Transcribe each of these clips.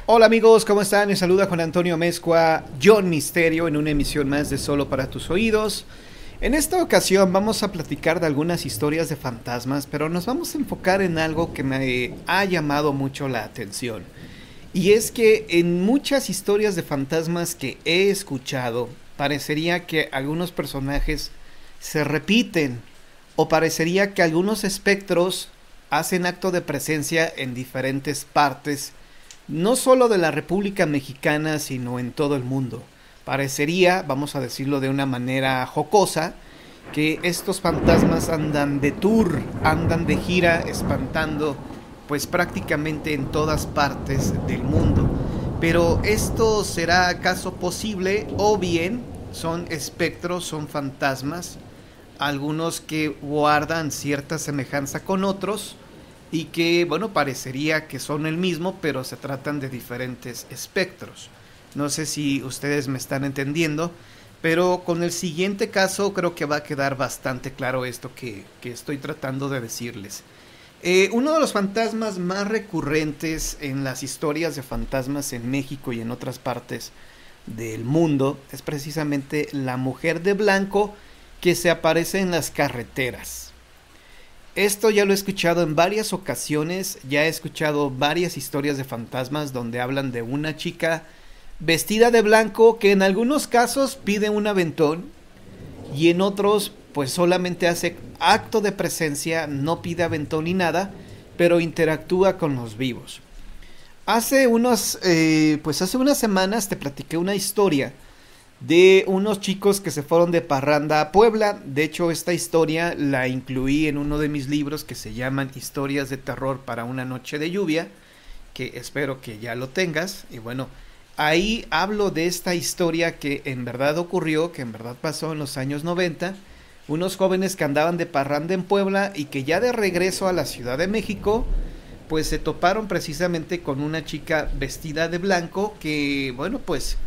Hola amigos, ¿cómo están? Les saluda Juan Antonio Mezcua, John Misterio, en una emisión más de Solo para tus oídos. En esta ocasión vamos a platicar de algunas historias de fantasmas, pero nos vamos a enfocar en algo que me ha llamado mucho la atención. Y es que en muchas historias de fantasmas que he escuchado, parecería que algunos personajes se repiten, o parecería que algunos espectros hacen acto de presencia en diferentes partes, no solo de la República Mexicana, sino en todo el mundo. Parecería, vamos a decirlo de una manera jocosa, que estos fantasmas andan de tour, andan de gira, espantando pues prácticamente en todas partes del mundo. Pero ¿esto será acaso posible? O bien son espectros, son fantasmas, algunos que guardan cierta semejanza con otros, y que, bueno, parecería que son el mismo, pero se tratan de diferentes espectros. No sé si ustedes me están entendiendo, pero con el siguiente caso creo que va a quedar bastante claro esto que estoy tratando de decirles. Uno de los fantasmas más recurrentes en las historias de fantasmas en México y en otras partes del mundo es precisamente la mujer de blanco que se aparece en las carreteras. Esto ya lo he escuchado en varias ocasiones, ya he escuchado varias historias de fantasmas donde hablan de una chica vestida de blanco que en algunos casos pide un aventón y en otros pues solamente hace acto de presencia, no pide aventón ni nada, pero interactúa con los vivos. Hace unas semanas te platiqué una historia de unos chicos que se fueron de parranda a Puebla. De hecho, esta historia la incluí en uno de mis libros que se llaman Historias de terror para una noche de lluvia, que espero que ya lo tengas. Y bueno, ahí hablo de esta historia que en verdad ocurrió, que en verdad pasó en los años 90. Unos jóvenes que andaban de parranda en Puebla y que ya de regreso a la Ciudad de México pues se toparon precisamente con una chica vestida de blanco que, bueno, pues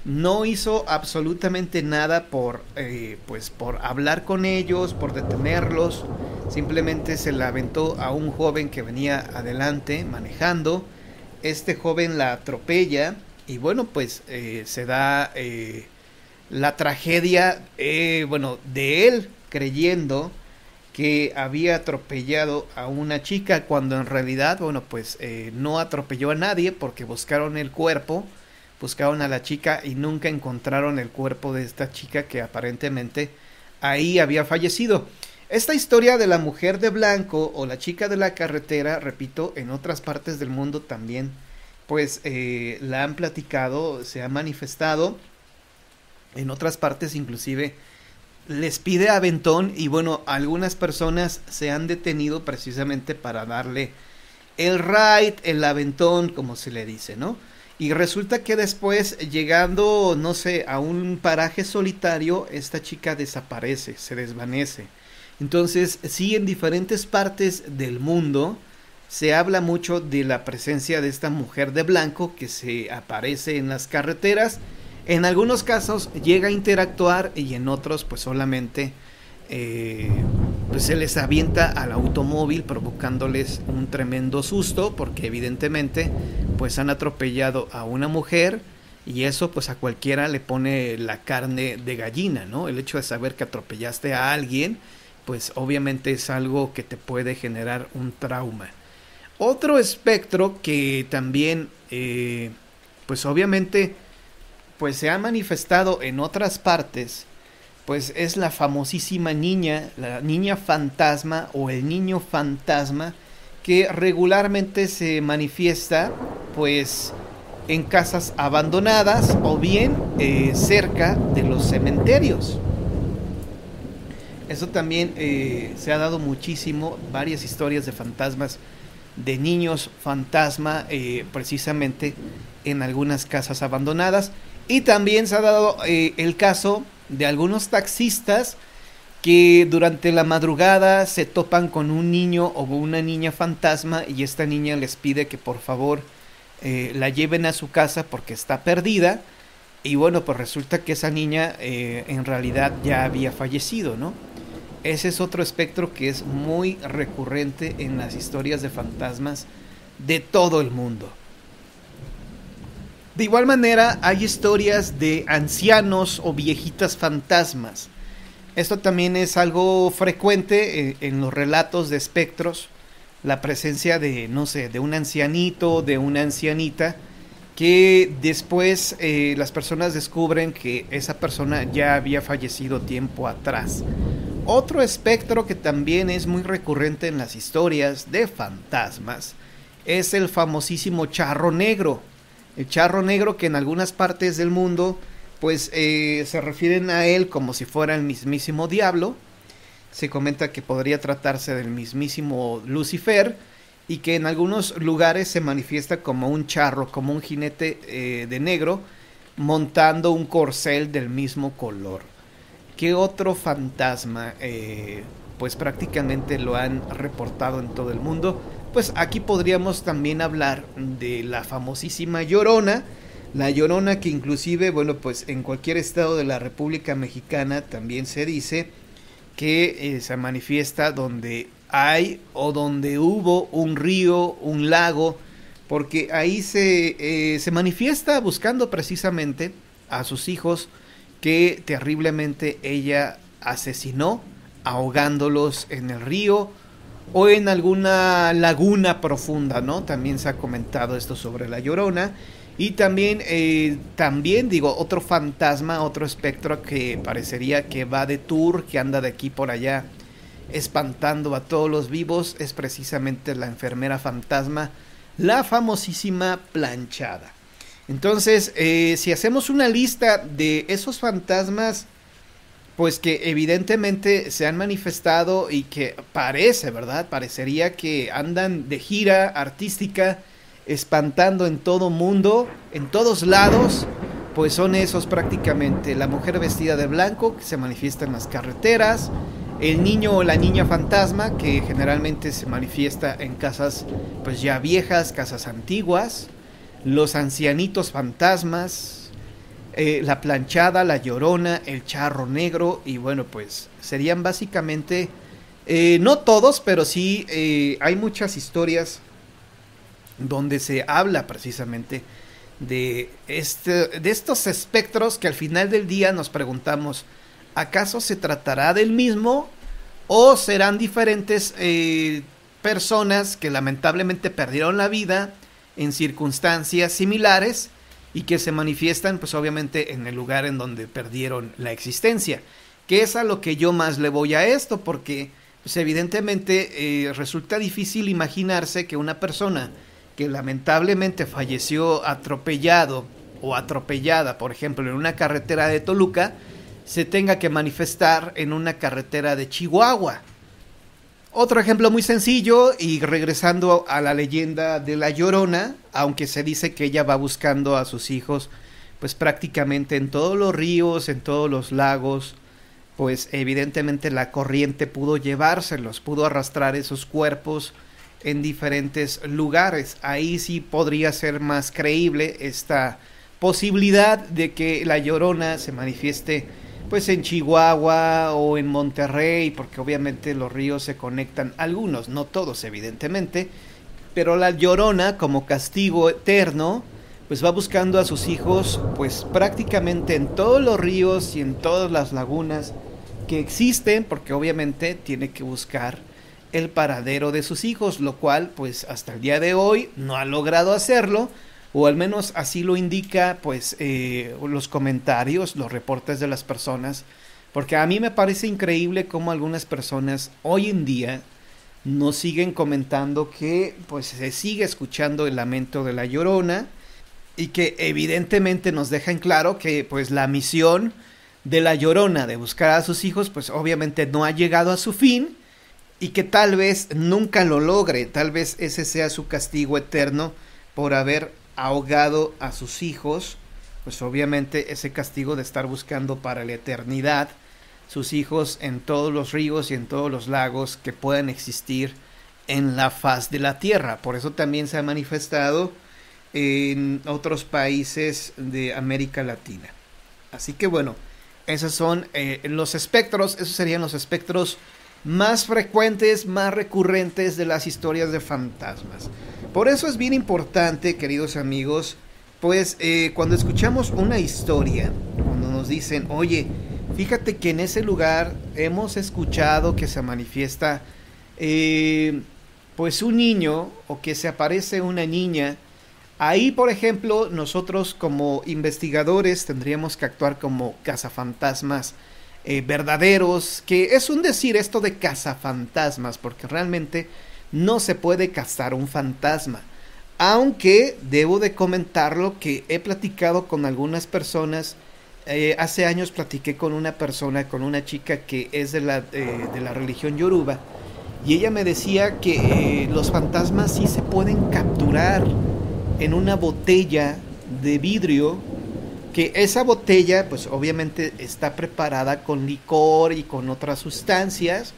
no hizo absolutamente nada por hablar con ellos, por detenerlos. Simplemente se la aventó a un joven que venía adelante manejando. Este joven la atropella y bueno, pues se da la tragedia, bueno, de él creyendo que había atropellado a una chica cuando en realidad, bueno, pues no atropelló a nadie porque buscaron el cuerpo, buscaron a la chica y nunca encontraron el cuerpo de esta chica que aparentemente ahí había fallecido. Esta historia de la mujer de blanco o la chica de la carretera, repito, en otras partes del mundo también, pues la han platicado, se ha manifestado, en otras partes inclusive les pide aventón y bueno, algunas personas se han detenido precisamente para darle el ride, el aventón, como se le dice, ¿no? Y resulta que después, llegando, no sé, a un paraje solitario, esta chica desaparece, se desvanece. Entonces, sí, en diferentes partes del mundo se habla mucho de la presencia de esta mujer de blanco que se aparece en las carreteras. En algunos casos llega a interactuar y en otros pues solamente eh, pues se les avienta al automóvil provocándoles un tremendo susto porque evidentemente pues han atropellado a una mujer y eso pues a cualquiera le pone la carne de gallina, ¿no? El hecho de saber que atropellaste a alguien pues obviamente es algo que te puede generar un trauma. Otro espectro que también pues obviamente pues se ha manifestado en otras partes, pues es la famosísima niña, la niña fantasma o el niño fantasma que regularmente se manifiesta pues en casas abandonadas o bien cerca de los cementerios. Eso también se ha dado muchísimo, varias historias de fantasmas, de niños fantasma, precisamente en algunas casas abandonadas. Y también se ha dado el caso de algunos taxistas que durante la madrugada se topan con un niño o una niña fantasma y esta niña les pide que por favor la lleven a su casa porque está perdida. Y bueno, pues resulta que esa niña en realidad ya había fallecido, ¿no? Ese es otro espectro que es muy recurrente en las historias de fantasmas de todo el mundo. De igual manera, hay historias de ancianos o viejitas fantasmas. Esto también es algo frecuente en los relatos de espectros, la presencia de, no sé, de un ancianito, de una ancianita, que después las personas descubren que esa persona ya había fallecido tiempo atrás. Otro espectro que también es muy recurrente en las historias de fantasmas es el famosísimo charro negro. El charro negro, que en algunas partes del mundo pues se refieren a él como si fuera el mismísimo diablo. Se comenta que podría tratarse del mismísimo Lucifer, y que en algunos lugares se manifiesta como un charro, como un jinete de negro, montando un corcel del mismo color. ¿Qué otro fantasma? Pues prácticamente lo han reportado en todo el mundo. Pues aquí podríamos también hablar de la famosísima Llorona. La Llorona, que inclusive, bueno, pues en cualquier estado de la República Mexicana también se dice que se manifiesta donde hay o donde hubo un río, un lago, porque ahí se manifiesta buscando precisamente a sus hijos que terriblemente ella asesinó, ahogándolos en el río o en alguna laguna profunda, ¿no? También se ha comentado esto sobre la Llorona. Y también digo, otro fantasma, otro espectro que parecería que va de tour, que anda de aquí por allá espantando a todos los vivos, es precisamente la enfermera fantasma, la famosísima Planchada. Entonces, si hacemos una lista de esos fantasmas, pues que evidentemente se han manifestado y que parece, ¿verdad? Parecería que andan de gira artística, espantando en todo mundo, en todos lados, pues son esos prácticamente: la mujer vestida de blanco, que se manifiesta en las carreteras; el niño o la niña fantasma, que generalmente se manifiesta en casas pues ya viejas, casas antiguas; los ancianitos fantasmas; la Planchada, la Llorona, el charro negro. Y bueno, pues serían básicamente, no todos, pero sí hay muchas historias donde se habla precisamente de estos espectros, que al final del día nos preguntamos, ¿acaso se tratará del mismo o serán diferentes personas que lamentablemente perdieron la vida en circunstancias similares y que se manifiestan pues obviamente en el lugar en donde perdieron la existencia? Que es a lo que yo más le voy a esto, porque pues evidentemente resulta difícil imaginarse que una persona que lamentablemente falleció atropellado o atropellada, por ejemplo, en una carretera de Toluca, se tenga que manifestar en una carretera de Chihuahua. Otro ejemplo muy sencillo, y regresando a la leyenda de la Llorona, aunque se dice que ella va buscando a sus hijos, pues prácticamente en todos los ríos, en todos los lagos, pues evidentemente la corriente pudo llevárselos, pudo arrastrar esos cuerpos en diferentes lugares. Ahí sí podría ser más creíble esta posibilidad de que la Llorona se manifieste pues en Chihuahua o en Monterrey, porque obviamente los ríos se conectan, algunos, no todos evidentemente, pero la Llorona, como castigo eterno, pues va buscando a sus hijos pues prácticamente en todos los ríos y en todas las lagunas que existen, porque obviamente tiene que buscar el paradero de sus hijos, lo cual pues hasta el día de hoy no ha logrado hacerlo, o al menos así lo indica pues los comentarios, los reportes de las personas, porque a mí me parece increíble cómo algunas personas hoy en día nos siguen comentando que pues se sigue escuchando el lamento de la Llorona, y que evidentemente nos dejan claro que pues la misión de la Llorona de buscar a sus hijos pues obviamente no ha llegado a su fin, y que tal vez nunca lo logre. Tal vez ese sea su castigo eterno por haber ahogado a sus hijos, pues obviamente ese castigo de estar buscando para la eternidad sus hijos en todos los ríos y en todos los lagos que puedan existir en la faz de la tierra. Por eso también se ha manifestado en otros países de América Latina. Así que bueno, esos son los espectros, esos serían los espectros más frecuentes, más recurrentes de las historias de fantasmas. Por eso es bien importante, queridos amigos, Pues cuando escuchamos una historia, cuando nos dicen, oye, fíjate que en ese lugar hemos escuchado que se manifiesta pues un niño o que se aparece una niña, ahí por ejemplo nosotros como investigadores tendríamos que actuar como cazafantasmas verdaderos, que es un decir esto de cazafantasmas, porque realmente no se puede cazar un fantasma. Aunque debo de comentarlo que he platicado con algunas personas, hace años platiqué con una persona, con una chica que es de la religión yoruba, y ella me decía que los fantasmas sí se pueden capturar en una botella de vidrio, que esa botella pues obviamente está preparada con licor y con otras sustancias,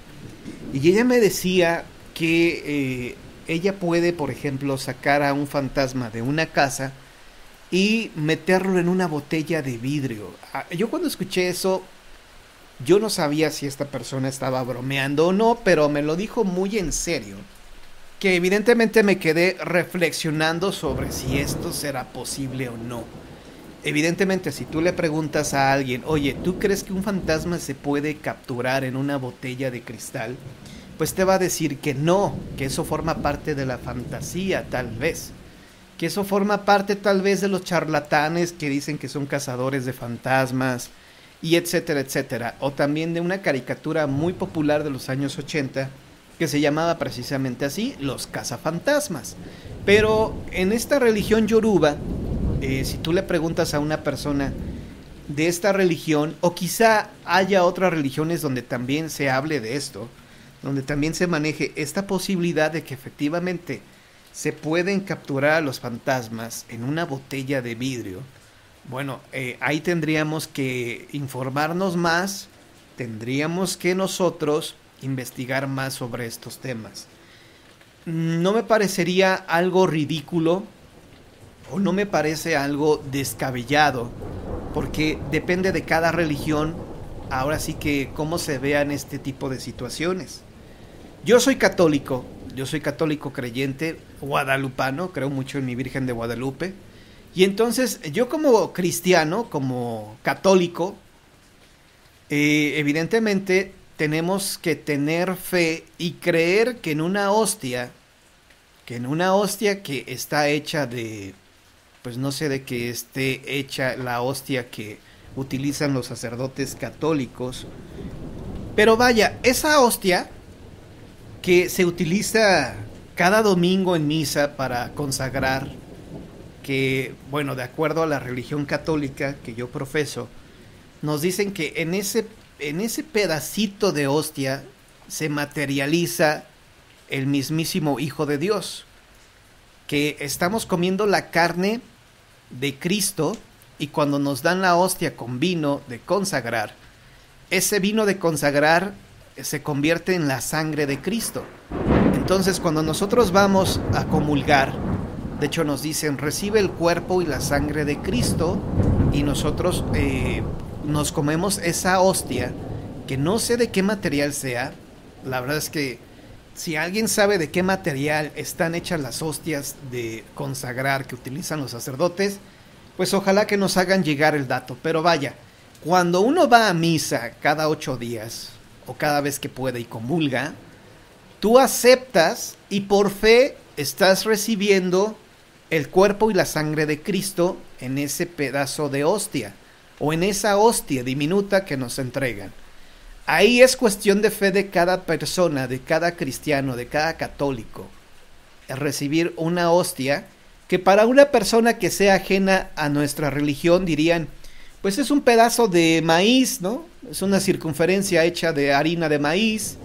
y ella me decía que ella puede, por ejemplo, sacar a un fantasma de una casa y meterlo en una botella de vidrio. Yo cuando escuché eso, yo no sabía si esta persona estaba bromeando o no, pero me lo dijo muy en serio. Que evidentemente me quedé reflexionando sobre si esto será posible o no. Evidentemente, si tú le preguntas a alguien, oye, ¿tú crees que un fantasma se puede capturar en una botella de cristal? Pues te va a decir que no, que eso forma parte de la fantasía, tal vez. Que eso forma parte tal vez de los charlatanes que dicen que son cazadores de fantasmas, y etcétera, etcétera. O también de una caricatura muy popular de los años 80, que se llamaba precisamente así, los cazafantasmas. Pero en esta religión yoruba, si tú le preguntas a una persona de esta religión, o quizá haya otras religiones donde también se hable de esto, donde también se maneje esta posibilidad de que efectivamente se pueden capturar a los fantasmas en una botella de vidrio. Bueno, ahí tendríamos que informarnos más, tendríamos que nosotros investigar más sobre estos temas. No me parecería algo ridículo o no me parece algo descabellado, porque depende de cada religión, ahora sí que cómo se vean este tipo de situaciones. Yo soy católico creyente, guadalupano, creo mucho en mi Virgen de Guadalupe, y entonces yo como cristiano, como católico, evidentemente tenemos que tener fe y creer que en una hostia que está hecha de, pues no sé de qué esté hecha la hostia que utilizan los sacerdotes católicos, pero vaya, esa hostia que se utiliza cada domingo en misa para consagrar, que bueno, de acuerdo a la religión católica que yo profeso, nos dicen que en ese pedacito de hostia se materializa el mismísimo Hijo de Dios, que estamos comiendo la carne de Cristo, y cuando nos dan la hostia con vino de consagrar, ese vino de consagrar se convierte en la sangre de Cristo. Entonces cuando nosotros vamos a comulgar, de hecho nos dicen, recibe el cuerpo y la sangre de Cristo, y nosotros nos comemos esa hostia, que no sé de qué material sea. La verdad es que si alguien sabe de qué material están hechas las hostias de consagrar que utilizan los sacerdotes, pues ojalá que nos hagan llegar el dato. Pero vaya, cuando uno va a misa cada 8 días, o cada vez que puede y comulga, tú aceptas y por fe estás recibiendo el cuerpo y la sangre de Cristo en ese pedazo de hostia, o en esa hostia diminuta que nos entregan. Ahí es cuestión de fe de cada persona, de cada cristiano, de cada católico, recibir una hostia que para una persona que sea ajena a nuestra religión dirían, pues es un pedazo de maíz, ¿no? Es una circunferencia hecha de harina de maíz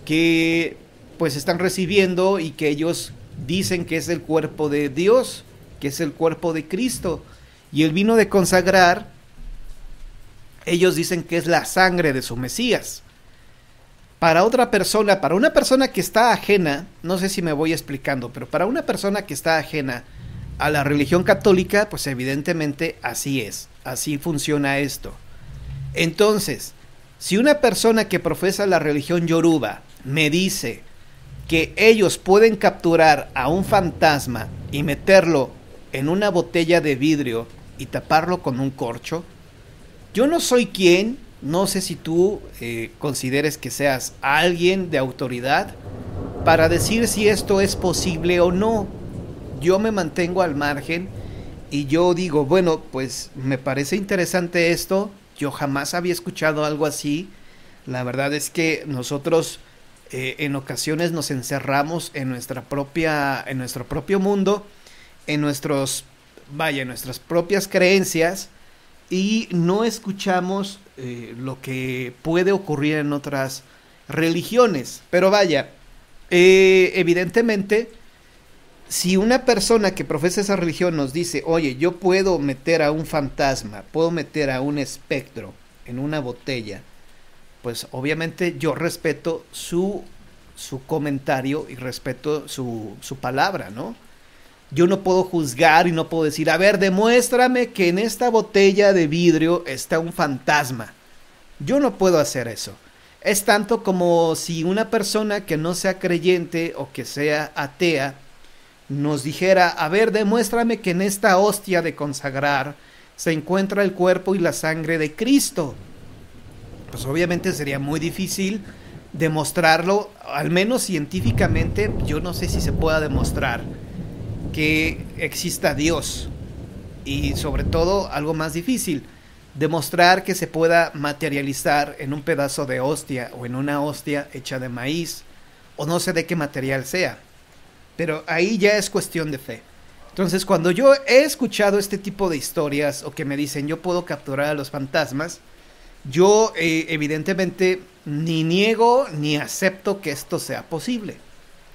que pues están recibiendo, y que ellos dicen que es el cuerpo de Dios, que es el cuerpo de Cristo. Y el vino de consagrar, ellos dicen que es la sangre de su Mesías. Para otra persona, para una persona que está ajena, no sé si me voy explicando, pero para una persona que está ajena a la religión católica, pues evidentemente así es, así funciona esto. Entonces, si una persona que profesa la religión yoruba me dice que ellos pueden capturar a un fantasma y meterlo en una botella de vidrio y taparlo con un corcho? Yo no soy quien, no sé si tú consideres que seas alguien de autoridad para decir si esto es posible o no. Yo me mantengo al margen y yo digo, bueno, pues me parece interesante esto, yo jamás había escuchado algo así. La verdad es que nosotros en ocasiones nos encerramos en nuestro propio mundo, en nuestras propias creencias, y no escuchamos lo que puede ocurrir en otras religiones. Pero vaya, evidentemente, si una persona que profesa esa religión nos dice, oye, yo puedo meter a un fantasma, puedo meter a un espectro en una botella, pues obviamente yo respeto su comentario y respeto su palabra, ¿no? Yo no puedo juzgar y no puedo decir, a ver, demuéstrame que en esta botella de vidrio está un fantasma. Yo no puedo hacer eso. Es tanto como si una persona que no sea creyente o que sea atea nos dijera, a ver, demuéstrame que en esta hostia de consagrar se encuentra el cuerpo y la sangre de Cristo. Pues obviamente sería muy difícil demostrarlo, al menos científicamente. Yo no sé si se pueda demostrar que exista Dios, y sobre todo algo más difícil, demostrar que se pueda materializar en un pedazo de hostia o en una hostia hecha de maíz o no sé de qué material sea, pero ahí ya es cuestión de fe. Entonces, cuando yo he escuchado este tipo de historias o que me dicen yo puedo capturar a los fantasmas, yo evidentemente ni niego ni acepto que esto sea posible.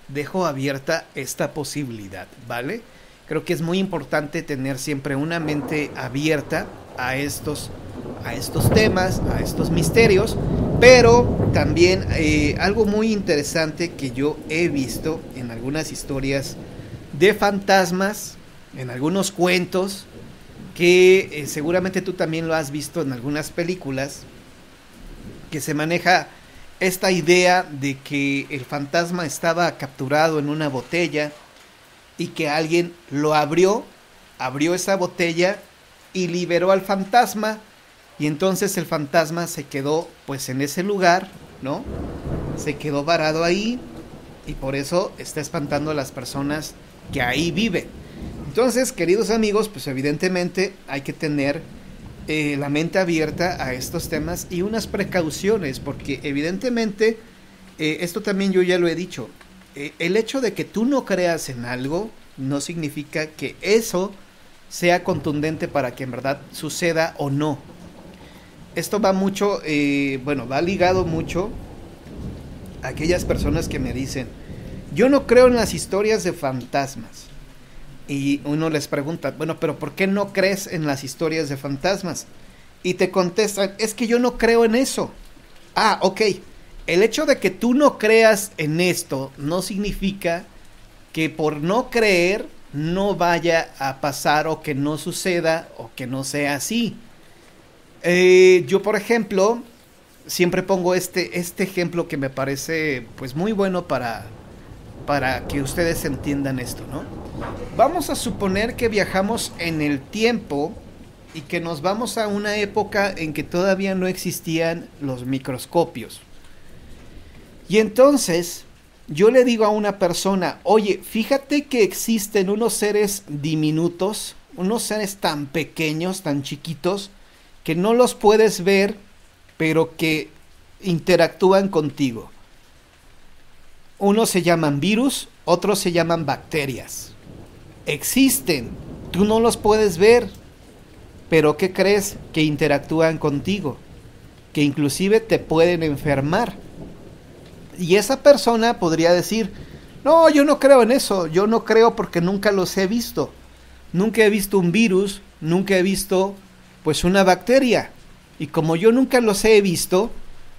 Dejo abierta esta posibilidad, ¿vale? Creo que es muy importante tener siempre una mente abierta a estos temas, a estos misterios, pero también algo muy interesante que yo he visto en algunas historias de fantasmas, en algunos cuentos, que seguramente tú también lo has visto en algunas películas, que se maneja esta idea de que el fantasma estaba capturado en una botella y que alguien lo abrió esa botella y liberó al fantasma, y entonces el fantasma se quedó pues en ese lugar, ¿no? Se quedó varado ahí y por eso está espantando a las personas que ahí viven. Entonces, queridos amigos, pues evidentemente hay que tener la mente abierta a estos temas y unas precauciones, porque evidentemente, esto también yo ya lo he dicho, el hecho de que tú no creas en algo no significa que eso sea contundente para que en verdad suceda o no. Esto va mucho, va ligado mucho a aquellas personas que me dicen, yo no creo en las historias de fantasmas. Y uno les pregunta, bueno, pero ¿por qué no crees en las historias de fantasmas? Y te contestan, es que yo no creo en eso. Ah, ok. El hecho de que tú no creas en esto no significa que por no creer no vaya a pasar o que no suceda o que no sea así. Yo, por ejemplo, siempre pongo este ejemplo que me parece pues muy bueno para que ustedes entiendan esto, ¿no? Vamos a suponer que viajamos en el tiempo y que nos vamos a una época en que todavía no existían los microscopios. Y entonces yo le digo a una persona, oye, fíjate que existen unos seres diminutos, unos seres tan pequeños, tan chiquitos, que no los puedes ver, pero que interactúan contigo. Unos se llaman virus, otros se llaman bacterias. Existen, tú no los puedes ver, pero ¿qué crees? Que interactúan contigo, que inclusive te pueden enfermar. Y esa persona podría decir, no, yo no creo en eso, yo no creo porque nunca los he visto. Nunca he visto un virus, nunca he visto pues una bacteria. Y como yo nunca los he visto,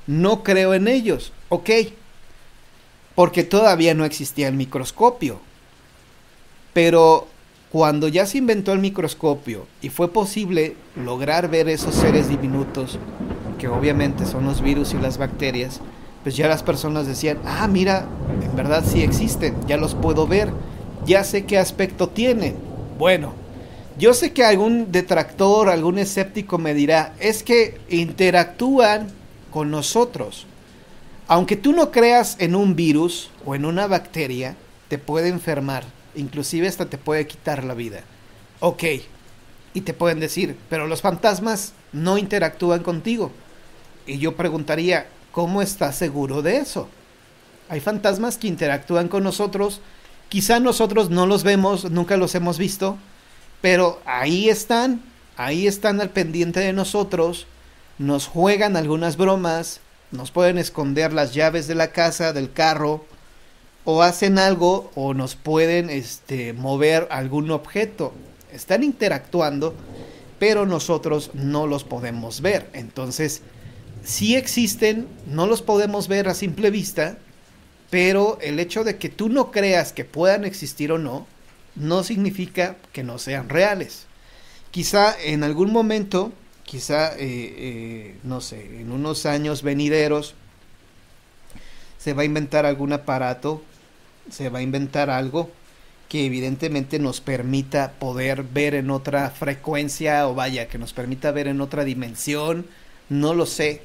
no creo en ellos. Ok, porque todavía no existía el microscopio. Pero cuando ya se inventó el microscopio y fue posible lograr ver esos seres diminutos, que obviamente son los virus y las bacterias, pues ya las personas decían, ah, mira, en verdad sí existen, ya los puedo ver, ya sé qué aspecto tienen. Bueno, Yo sé que algún detractor, algún escéptico me dirá, es que interactúan con nosotros. Aunque tú no creas en un virus o en una bacteria, te puede enfermar, inclusive hasta te puede quitar la vida. Ok, y te pueden decir, pero los fantasmas no interactúan contigo. Y yo preguntaría, ¿cómo estás seguro de eso? Hay fantasmas que interactúan con nosotros, quizá nosotros no los vemos, nunca los hemos visto, pero ahí están al pendiente de nosotros, nos juegan algunas bromas, nos pueden esconder las llaves de la casa, del carro, o hacen algo, o nos pueden mover algún objeto. Están interactuando, pero nosotros no los podemos ver. Entonces, sí existen, no los podemos ver a simple vista, pero el hecho de que tú no creas que puedan existir o no, no significa que no sean reales. Quizá en algún momento, no sé, en unos años venideros, se va a inventar algún aparato, se va a inventar algo que evidentemente nos permita poder ver en otra frecuencia, o vaya, que nos permita ver en otra dimensión, no lo sé.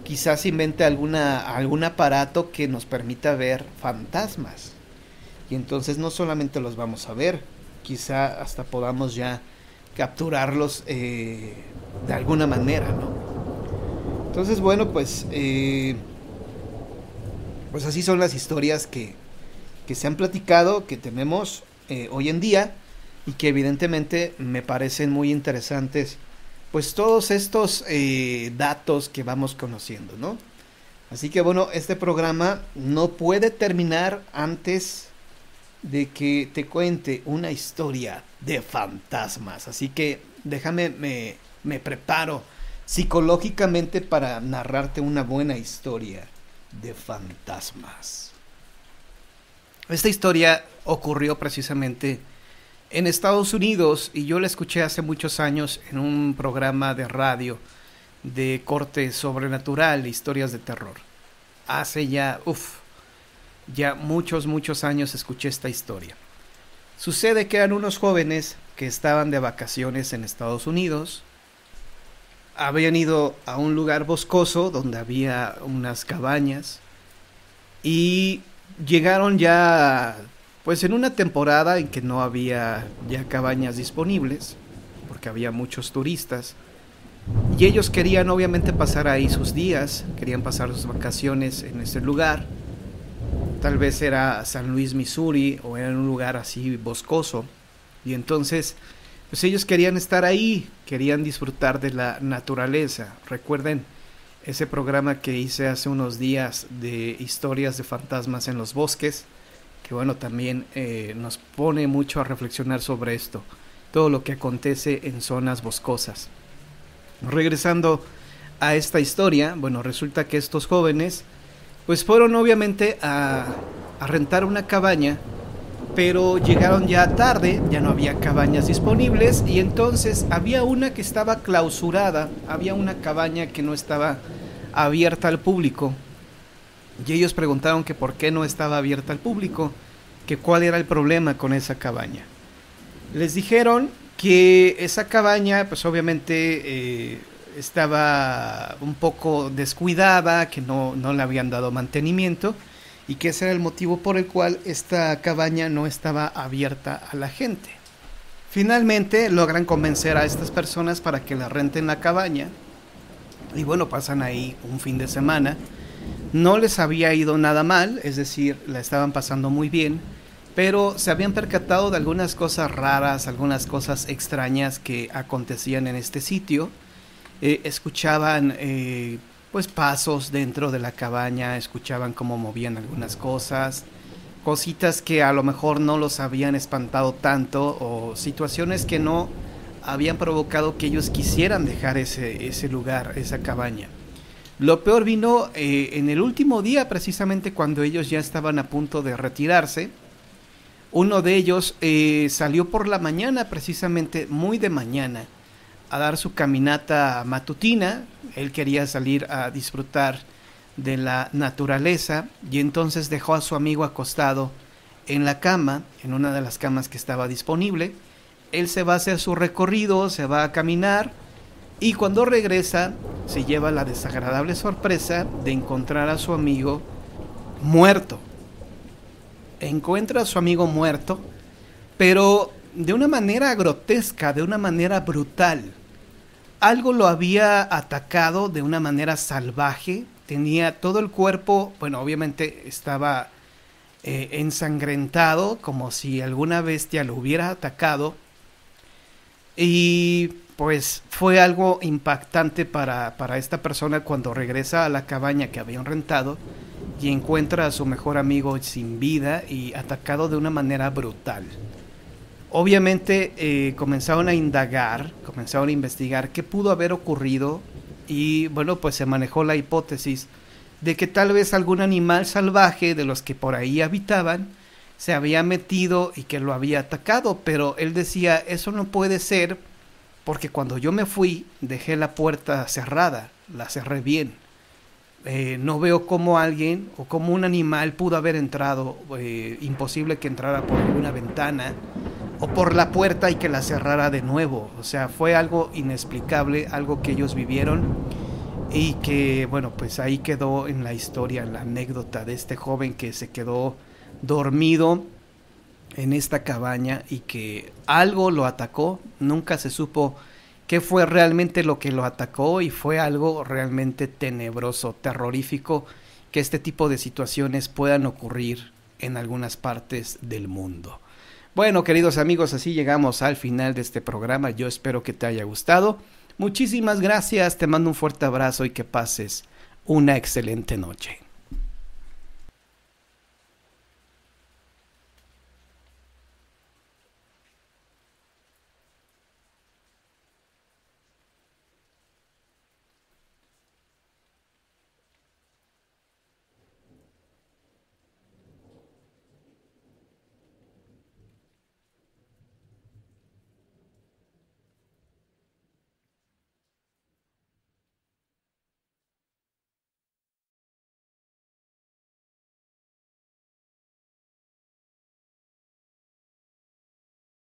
Quizás invente algún aparato que nos permita ver fantasmas. Y entonces no solamente los vamos a ver, quizá hasta podamos ya capturarlos de alguna manera, ¿no? Entonces, bueno, pues así son las historias que se han platicado, que tenemos hoy en día, y que evidentemente me parecen muy interesantes, pues todos estos datos que vamos conociendo, ¿no? Así que bueno, este programa no puede terminar antes de que te cuente una historia de fantasmas. Así que déjame, me preparo psicológicamente para narrarte una buena historia de fantasmas. Esta historia ocurrió precisamente en Estados Unidos, y yo la escuché hace muchos años en un programa de radio de corte sobrenatural, historias de terror. Hace ya muchos años escuché esta historia. Sucede que eran unos jóvenes que estaban de vacaciones en Estados Unidos. Habían ido a un lugar boscoso donde había unas cabañas, y llegaron ya pues en una temporada en que no había ya cabañas disponibles, porque había muchos turistas, y ellos querían obviamente pasar ahí sus días, querían pasar sus vacaciones en ese lugar. Tal vez era San Luis, Missouri, o era un lugar así boscoso, y entonces pues ellos querían estar ahí, querían disfrutar de la naturaleza. Recuerden ese programa que hice hace unos días de historias de fantasmas en los bosques, que bueno, también nos pone mucho a reflexionar sobre esto, todo lo que acontece en zonas boscosas. Regresando a esta historia, bueno, resulta que estos jóvenes pues fueron obviamente a rentar una cabaña, pero llegaron ya tarde, ya no había cabañas disponibles, y entonces había una que estaba clausurada, había una cabaña que no estaba abierta al público, y ellos preguntaron que por qué no estaba abierta al público, que cuál era el problema con esa cabaña. Les dijeron que esa cabaña pues obviamente estaba un poco descuidada, que no le habían dado mantenimiento, y que ese era el motivo por el cual esta cabaña no estaba abierta a la gente. Finalmente logran convencer a estas personas para que la renten la cabaña, y bueno, pasan ahí un fin de semana. No les había ido nada mal, es decir, la estaban pasando muy bien, pero se habían percatado de algunas cosas raras, algunas cosas extrañas que acontecían en este sitio. Escuchaban pues pasos dentro de la cabaña, escuchaban cómo movían algunas cosas, cositas que a lo mejor no los habían espantado tanto, o situaciones que no habían provocado que ellos quisieran dejar ese lugar, esa cabaña. Lo peor vino en el último día, precisamente cuando ellos ya estaban a punto de retirarse. Uno de ellos salió por la mañana, precisamente muy de mañana, a dar su caminata matutina. Él quería salir a disfrutar de la naturaleza, y entonces dejó a su amigo acostado en la cama, en una de las camas que estaba disponible. él se va a hacer su recorrido, se va a caminar y cuando regresa se lleva la desagradable sorpresa de encontrar a su amigo muerto. Encuentra a su amigo muerto, pero de una manera grotesca, de una manera brutal. Algo lo había atacado de una manera salvaje, tenía todo el cuerpo, bueno, obviamente estaba ensangrentado, como si alguna bestia lo hubiera atacado, y pues fue algo impactante para esta persona cuando regresa a la cabaña que habían rentado y encuentra a su mejor amigo sin vida y atacado de una manera brutal. Obviamente comenzaron a indagar, comenzaron a investigar qué pudo haber ocurrido y bueno, pues se manejó la hipótesis de que tal vez algún animal salvaje de los que por ahí habitaban se había metido y que lo había atacado, pero él decía, eso no puede ser porque cuando yo me fui dejé la puerta cerrada, la cerré bien. No veo cómo alguien o cómo un animal pudo haber entrado, imposible que entrara por alguna ventana o por la puerta y que la cerrara de nuevo. O sea, fue algo inexplicable, algo que ellos vivieron y que, bueno, pues ahí quedó en la historia, la anécdota de este joven que se quedó dormido en esta cabaña y que algo lo atacó. Nunca se supo qué fue realmente lo que lo atacó y fue algo realmente tenebroso, terrorífico, que este tipo de situaciones puedan ocurrir en algunas partes del mundo. Bueno, queridos amigos, así llegamos al final de este programa. Yo espero que te haya gustado. Muchísimas gracias, te mando un fuerte abrazo y que pases una excelente noche.